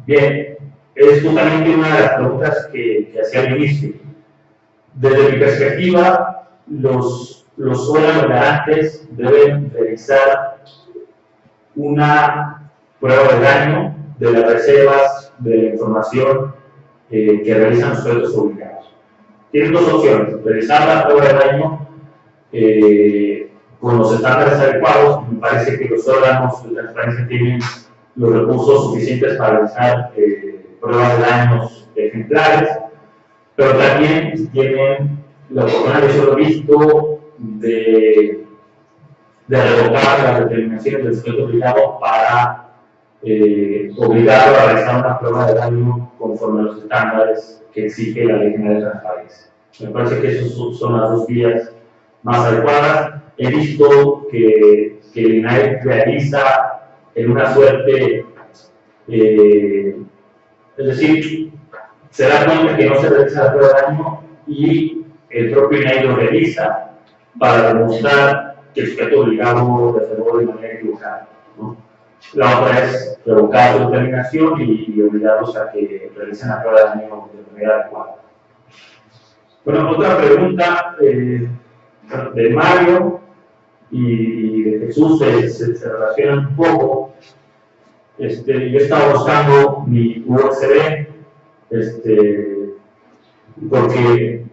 Bien, es justamente una de las preguntas que hacía al inicio. Desde mi perspectiva, los órganos garantes deben realizar una prueba de daño de las reservas de la información que realizan los sujetos obligados. Tienen dos opciones: realizar la prueba de daño con los estándares adecuados. Me parece que los órganos de transparencia tienen los recursos suficientes para realizar pruebas de daños ejemplares, pero también tienen la oportunidad, yo lo he visto, de revocar las determinaciones del sujeto obligado para obligarlo a realizar una prueba de daño conforme a los estándares que exige la Ley General de Transparencia. Me parece que esas son las dos vías más adecuadas. He visto que el INAI realiza en una suerte, es decir, se da cuenta que no se realiza la prueba de daño y el propio INAI lo realiza para demostrar que el sujeto obligado reservó de manera equivocada, ¿no? La otra es revocar su determinación y obligarlos a que realicen la prueba de daño de manera adecuada. Bueno, otra pregunta de Mario y de Jesús se relacionan un poco. Yo estaba buscando mi USB, porque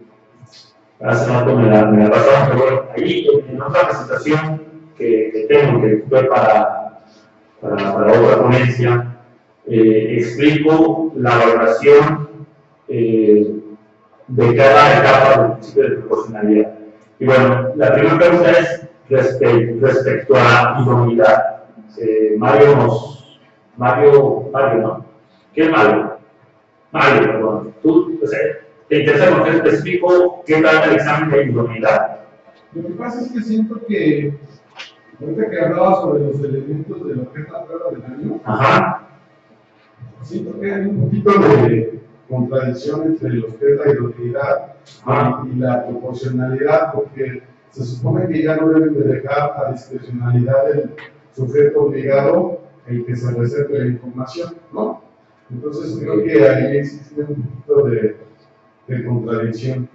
hace rato me la pasaron, pero bueno, ahí en otra presentación que tengo, que fue para otra ponencia, explico la valoración de cada etapa del principio de proporcionalidad. Y bueno, la primera pregunta es respecto a idoneidad. Mario, ¿no? ¿Qué es Mario? Mario, perdón. ¿Tú, te interesa conocer específico qué trata el examen de idoneidad? Lo que pasa es que siento que, ahorita que hablaba sobre los elementos de lo que es la prueba de daño, Ajá. siento que hay un poquito de contradicción entre lo que es la idoneidad y la proporcionalidad, porque se supone que ya no deben de dejar a discrecionalidad del sujeto obligado el que se reserve la información, ¿no? Entonces creo que ahí existe un poquito de contradicción.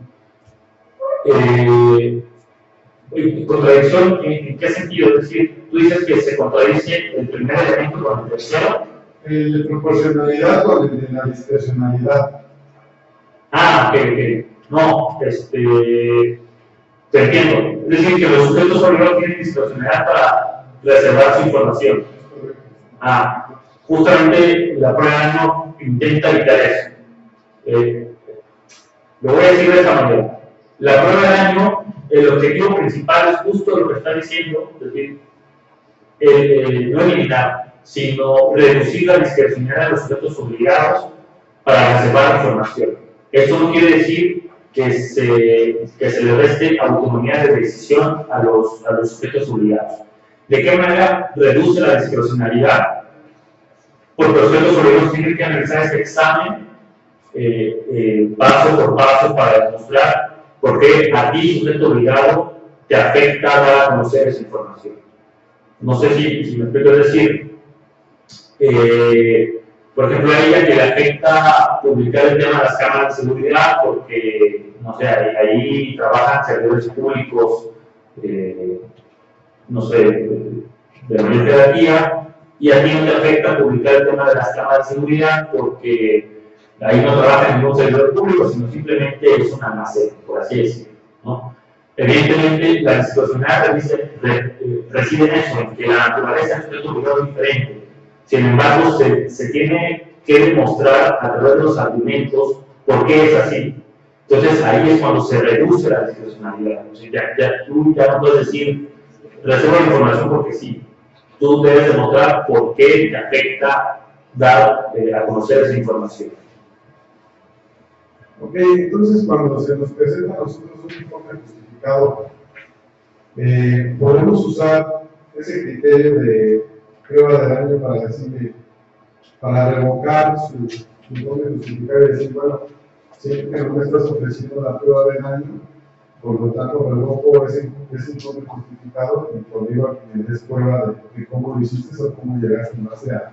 ¿Contradicción en qué sentido? Es decir, tú dices que se contradice el primer elemento con el tercero. El de proporcionalidad o el de la discrecionalidad. Ok. No, te entiendo. Es decir, que los sujetos obligados tienen discrecionalidad para reservar su información. Justamente la prueba de daño intenta evitar eso. Lo voy a decir de esta manera. La prueba de daño, el objetivo principal es justo lo que está diciendo, es decir, no eliminar, sino reducir la discrecionalidad de los sujetos obligados para reservar información. Esto no quiere decir que se le reste autonomía de decisión a los sujetos obligados. ¿De qué manera reduce la discrecionalidad? Porque los sujetos obligados tienen que analizar este examen paso por paso para demostrar por qué a ti, sujeto obligado, te afecta dar a conocer esa información. No sé si me explico, es decir, por ejemplo, a ella que le afecta publicar el tema de las cámaras de seguridad porque, no sé, ahí trabajan servidores públicos, no sé, de mayor jerarquía, y a ti no te afecta publicar el tema de las cámaras de seguridad porque ahí no trabaja ningún servidor público, sino simplemente es un almacén, por así decirlo, ¿no? Evidentemente, la discrecionalidad reside en eso, en que la naturaleza del sujeto obligado es diferente. Sin embargo, se tiene que demostrar a través de los argumentos por qué es así. Entonces, ahí es cuando se reduce la discrecionalidad. O sea, tú ya no puedes decir, reserva la información porque sí. Tú debes demostrar por qué te afecta dar a conocer esa información. Ok, entonces cuando se nos presenta a nosotros un informe justificado, podemos usar ese criterio de prueba de daño para decirle, para revocar su informe justificado y decir, bueno, siempre que no me estás ofreciendo la prueba de daño, por lo tanto revoco ese informe justificado y por ello me des prueba de cómo lo hiciste o cómo llegaste en base a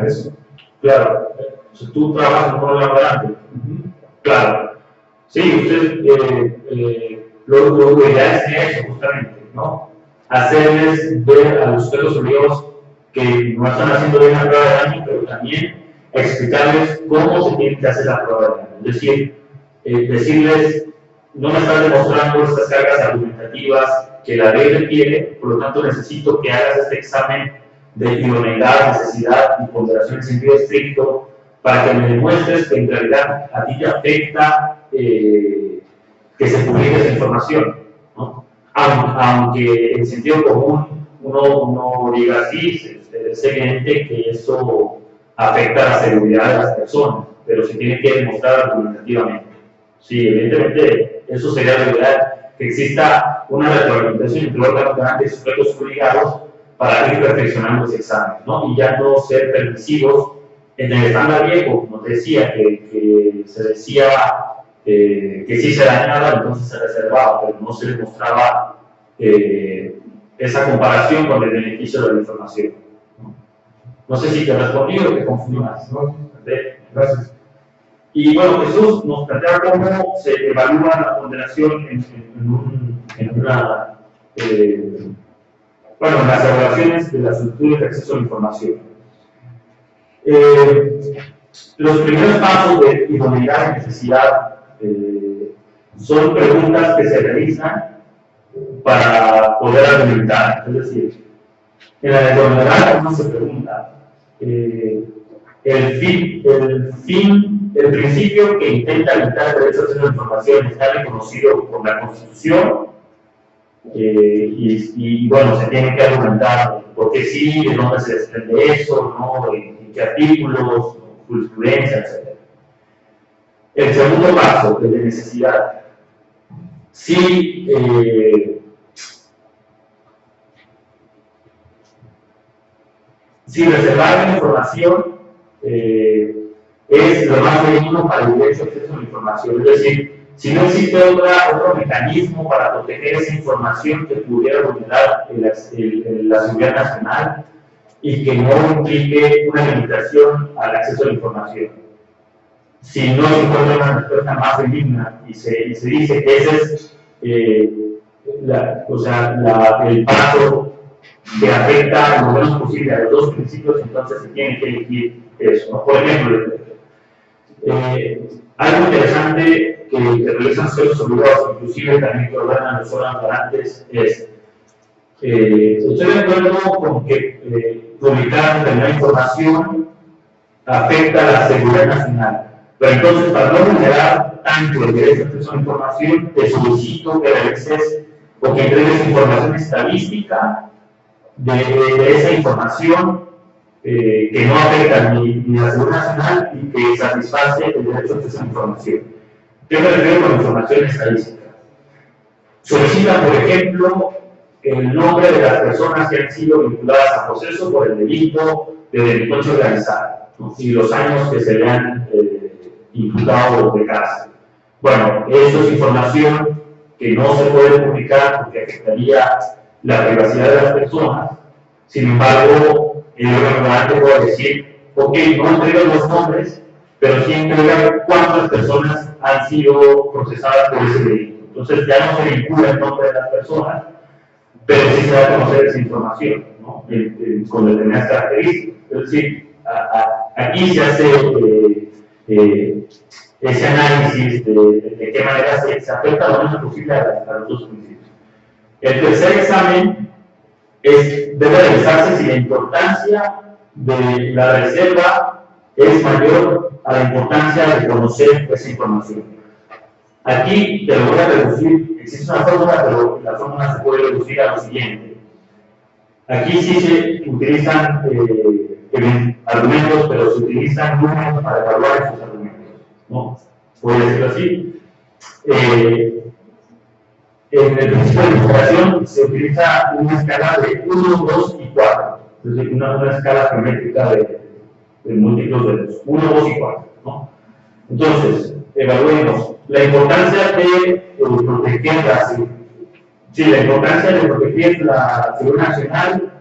eso. Claro, si tú trabajas con un laborante, claro, sí, usted lo ideal es eso justamente, ¿no? Hacerles ver a los sujetos obligados que no están haciendo bien la prueba de daño, pero también explicarles cómo se tiene que hacer la prueba de daño. Es decir, decirles, no me estás demostrando estas cargas argumentativas que la ley requiere, por lo tanto necesito que hagas este examen de idoneidad, necesidad y ponderación en sentido estricto para que me demuestres que en realidad a ti te afecta que se publique esa información, ¿no? Aunque en sentido común uno diga sí, es evidente que eso afecta a la seguridad de las personas, pero se tiene que demostrar argumentativamente. Sí, evidentemente eso sería la verdad, que exista una retroalimentación entre órganos garantes y sujetos obligados para ir perfeccionando ese examen, ¿no? Y ya no ser permisivos. En el estándar viejo, como te decía, que se decía que sí se dañaba, entonces se reservaba, pero no se le mostraba esa comparación con el beneficio de la información. No sé si te respondí o te confundí más. ¿No? Gracias. Y bueno, Jesús nos plantea cómo se evalúa la ponderación en las evaluaciones de las solicitudes de acceso a la información. Los primeros pasos de idoneidad y necesidad son preguntas que se realizan para poder argumentar. Es decir, en la de idoneidad uno se pregunta el principio que intenta limitar el derecho a acceso a la información está reconocido por la Constitución y bueno, se tiene que argumentar por qué sí, de dónde se desprende eso, ¿no? En qué artículos, jurisprudencia, etc. El segundo paso, el de necesidad. Si reservar la información es lo más digno para el derecho a acceso a la información, es decir, si no existe otro mecanismo para proteger esa información que pudiera vulnerar la seguridad nacional y que no implique una limitación al acceso a la información. Si no se encuentra una respuesta más benigna y se dice que ese es el paso que afecta lo menos posible a los dos principios, entonces se tiene que elegir eso, ¿no? Por ejemplo, algo interesante que realizan sujetos obligados, inclusive también que ordenan los órganos garantes, es estoy de acuerdo con que publicar determinada información afecta a la seguridad nacional, pero entonces para no vulnerar tanto el derecho a acceso a la información, te solicito que realices o que entregues información estadística de esa información que no afecta ni la seguridad nacional y que satisface el derecho a acceso a la información. ¿Qué me refiero con información estadística? Solicita, por ejemplo, el nombre de las personas que han sido vinculadas a proceso por el delito de delincuencia organizada, ¿no? Y los años que se le han imputado de cárcel. Bueno, eso es información que no se puede publicar porque afectaría la privacidad de las personas. Sin embargo, el órgano puede decir, ok, no entregan los nombres, pero sí entregan cuántas personas han sido procesadas por ese delito. Entonces ya no se vincula el nombre de las personas, pero sí se da a conocer esa información, ¿no? Con determinadas características. Es decir, aquí se hace ese análisis de qué manera se afecta lo menos posible a los dos principios. El tercer examen debe realizarse si la importancia de la reserva es mayor a la importancia de conocer esa información. Aquí te lo voy a reducir, existe una fórmula, pero la fórmula se puede reducir a lo siguiente. Aquí sí se utilizan argumentos, pero se utilizan números para evaluar esos argumentos, ¿no? Puede decirlo así. En el principio de integración se utiliza una escala de 1, 2 y 4, es decir, una escala geométrica de múltiplos de 2, 1, 2 y 4, ¿no? Entonces, evaluemos la importancia de proteger la importancia de proteger la seguridad nacional.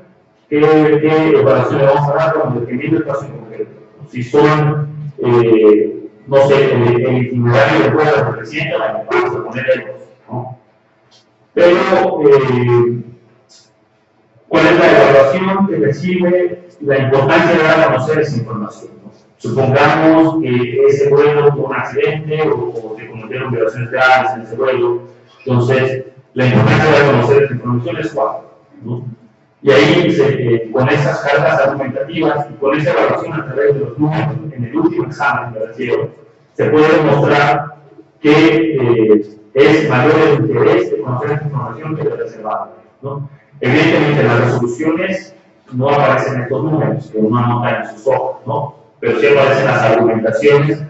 ¿Qué evaluación le vamos a dar con dependiendo del caso en concreto? Si son, no sé, el itinerario de vuelo del presidente, vamos a poner ellos, ¿no? Pero, ¿cuál es la evaluación que recibe la importancia de dar a conocer esa información? ¿No? Supongamos que ese vuelo tuvo un accidente o se cometieron violaciones graves en ese vuelo, entonces la importancia de dar a conocer esa información es 4, ¿no? Y ahí, con esas cargas argumentativas y con esa evaluación a través de los números en el último examen de refiero, se puede demostrar que es mayor el interés de conocer esta información que de reservarla, ¿no? Evidentemente, las resoluciones no aparecen estos números que uno anota en sus ojos, ¿no? Pero sí aparecen las argumentaciones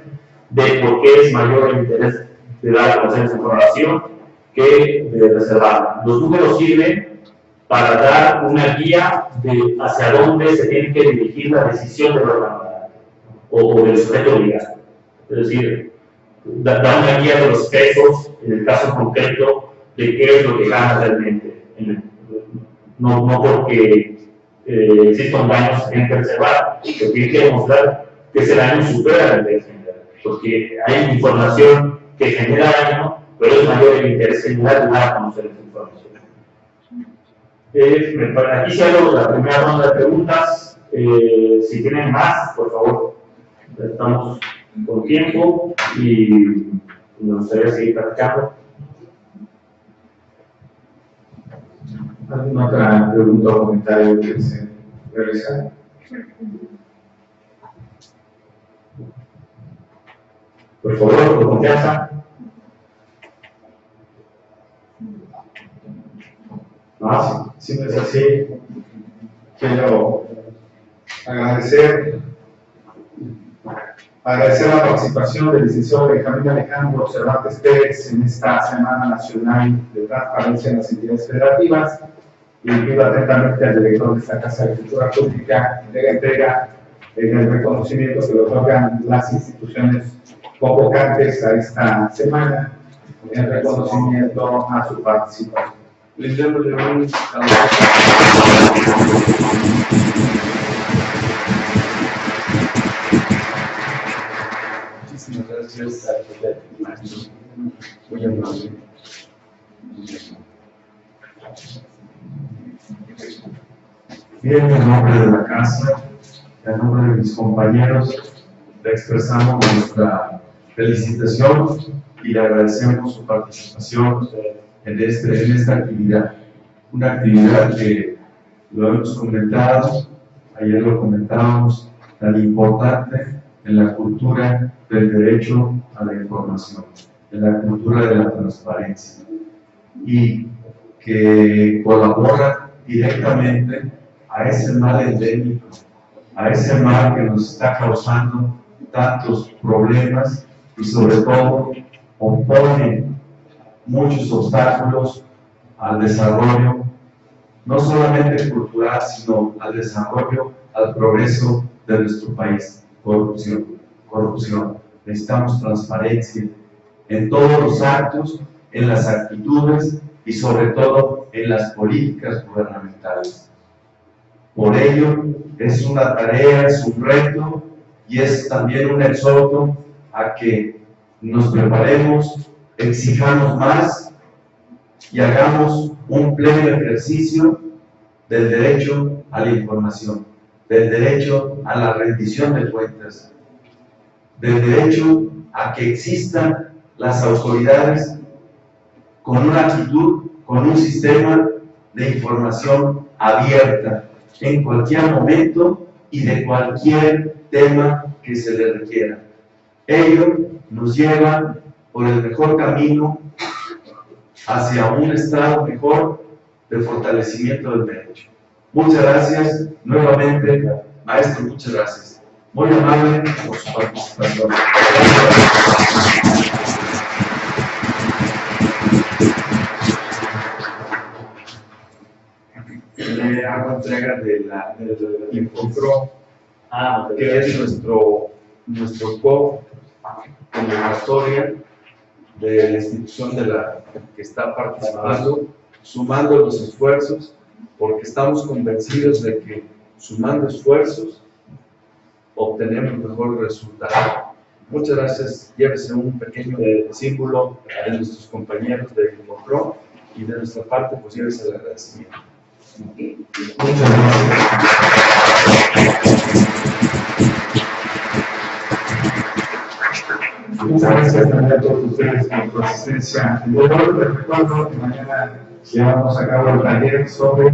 de por qué es mayor el interés de dar a conocer esa información que de reservarla. Los números sirven para dar una guía de hacia dónde se tiene que dirigir la decisión del órgano o del sujeto obligado. Es decir, da una guía de los pesos, en el caso concreto, de qué es lo que gana realmente. No porque exista un daño se tiene que reservar, pero tiene que demostrar que ese daño supera el interés general. Porque hay información que genera daño, pero es mayor el interés general de dar a conocer esa información. Aquí se hago la primera ronda de preguntas. Si tienen más, por favor, estamos con tiempo y me gustaría seguir platicando. ¿Alguna otra pregunta o comentario que deseen realizar? Por favor, con confianza. Si no es así, quiero agradecer la participación del licenciado Benjamín Alejandro Cervantes Pérez en esta Semana Nacional de Transparencia en las Entidades Federativas, y pido atentamente al director de esta Casa de Cultura Pública que entrega el reconocimiento que le otorgan las instituciones convocantes a esta semana, en reconocimiento a su participación. Brindémosle un Muchísimas gracias. Muy amable. Bien, en nombre de la casa, en nombre de mis compañeros, le expresamos nuestra felicitación y le agradecemos su participación en esta actividad. Una actividad que lo hemos comentado, ayer lo comentábamos, tan importante en la cultura del derecho a la información, en la cultura de la transparencia, y que colabora directamente a ese mal endémico, a ese mal que nos está causando tantos problemas y sobre todo opone muchos obstáculos al desarrollo, no solamente cultural, sino al desarrollo, al progreso de nuestro país. Corrupción. Necesitamos transparencia en todos los actos, en las actitudes y sobre todo en las políticas gubernamentales. Por ello, es una tarea, es un reto y es también un exhorto a que nos preparemos, exijamos más y hagamos un pleno ejercicio del derecho a la información, del derecho a la rendición de cuentas, del derecho a que existan las autoridades con una actitud, con un sistema de información abierta en cualquier momento y de cualquier tema que se le requiera. Ello nos lleva por el mejor camino hacia un estado mejor de fortalecimiento del derecho. Muchas gracias nuevamente, maestro, muchas gracias. Muy amable por su participación. Le hago entrega del encuentro que es nuestro convocatoria de la institución que está participando, sumando los esfuerzos, porque estamos convencidos de que sumando esfuerzos obtenemos mejor resultado. Muchas gracias. Llévese un pequeño símbolo de nuestros compañeros de Incontrol y de nuestra parte, pues llévese el agradecimiento. Muchas gracias. Muchas gracias también a todos ustedes por su asistencia. Les recuerdo que mañana llevamos a cabo el taller sobre